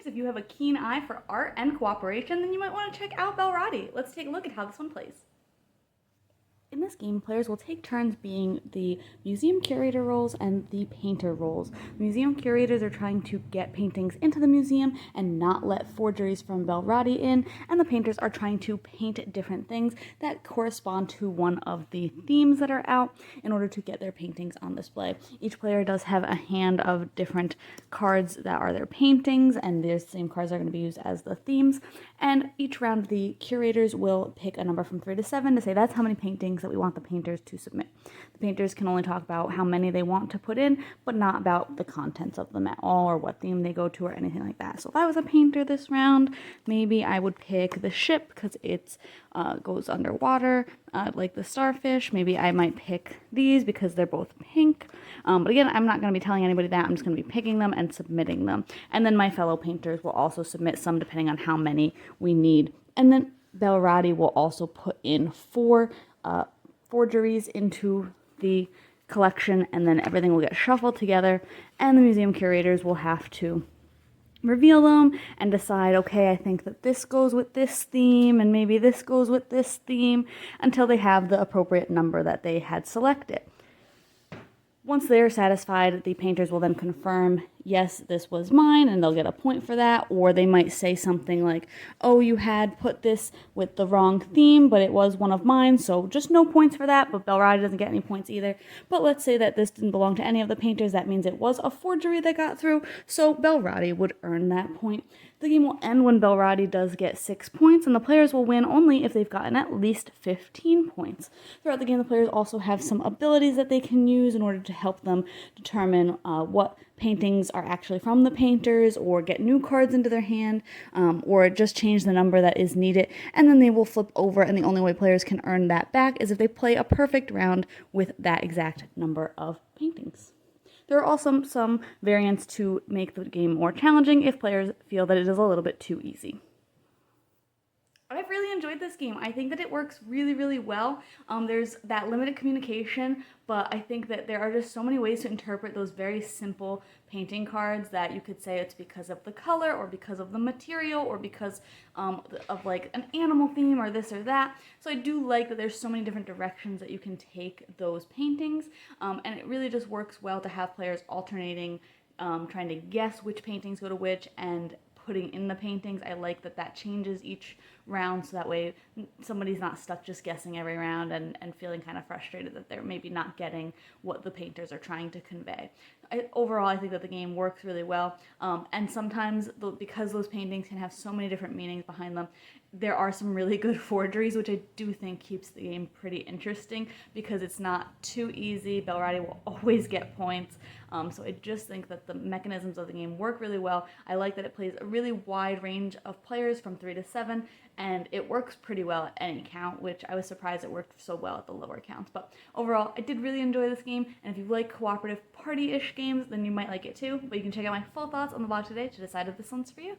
gamers, if you have a keen eye for art and cooperation, then you might want to check out Belratti. Let's take a look at how this one plays. In this game, players will take turns being the museum curator roles and the painter roles. Museum curators are trying to get paintings into the museum and not let forgeries from Belratti in, and the painters are trying to paint different things that correspond to one of the themes that are out in order to get their paintings on display. Each player does have a hand of different cards that are their paintings, and those same cards are going to be used as the themes. And each round, the curators will pick a number from 3 to 7 to say that's how many paintings that we want the painters to submit. The painters can only talk about how many they want to put in, but not about the contents of them at all or what theme they go to or anything like that. So if I was a painter this round, maybe I would pick the ship because it goes underwater, like the starfish. Maybe I might pick these because they're both pink. But again, I'm not going to be telling anybody that. I'm just going to be picking them and submitting them. And then my fellow painters will also submit some depending on how many we need. And then Belratti will also put in 4 forgeries into the collection, and then everything will get shuffled together, and the museum curators will have to reveal them and decide, okay, I think that this goes with this theme, and maybe this goes with this theme, until they have the appropriate number that they had selected. Once they're satisfied, the painters will then confirm, yes, this was mine, and they'll get a point for that. Or they might say something like, oh, you had put this with the wrong theme, but it was one of mine, so just no points for that, but Belratti doesn't get any points either. But let's say that this didn't belong to any of the painters. That means it was a forgery that got through, so Belratti would earn that point. The game will end when Belratti does get 6 points, and the players will win only if they've gotten at least 15 points. Throughout the game, the players also have some abilities that they can use in order to help them determine what paintings are actually from the painters, or get new cards into their hand, or just change the number that is needed, and then they will flip over, and the only way players can earn that back is if they play a perfect round with that exact number of paintings. There are also some variants to make the game more challenging if players feel that it is a little bit too easy. I've really enjoyed this game. I think that it works really, really well. There's that limited communication, but I think that there are just so many ways to interpret those very simple painting cards that you could say it's because of the color, or because of the material, or because of like an animal theme, or this or that. So I do like that there's so many different directions that you can take those paintings, and it really just works well to have players alternating, trying to guess which paintings go to which, and putting in the paintings. I like that that changes each round, so that way somebody's not stuck just guessing every round and feeling kind of frustrated that they're maybe not getting what the painters are trying to convey. Overall, I think that the game works really well, and sometimes because those paintings can have so many different meanings behind them, there are some really good forgeries, which I do think keeps the game pretty interesting because it's not too easy. Belratti will always get points, so I just think that the mechanisms of the game work really well. I like that it plays a really wide range of players from 3 to 7, and it works pretty well at any count, which I was surprised it worked so well at the lower counts. But overall, I did really enjoy this game, and if you like cooperative party-ish games, then you might like it too. But you can check out my full thoughts on the blog today to decide if this one's for you.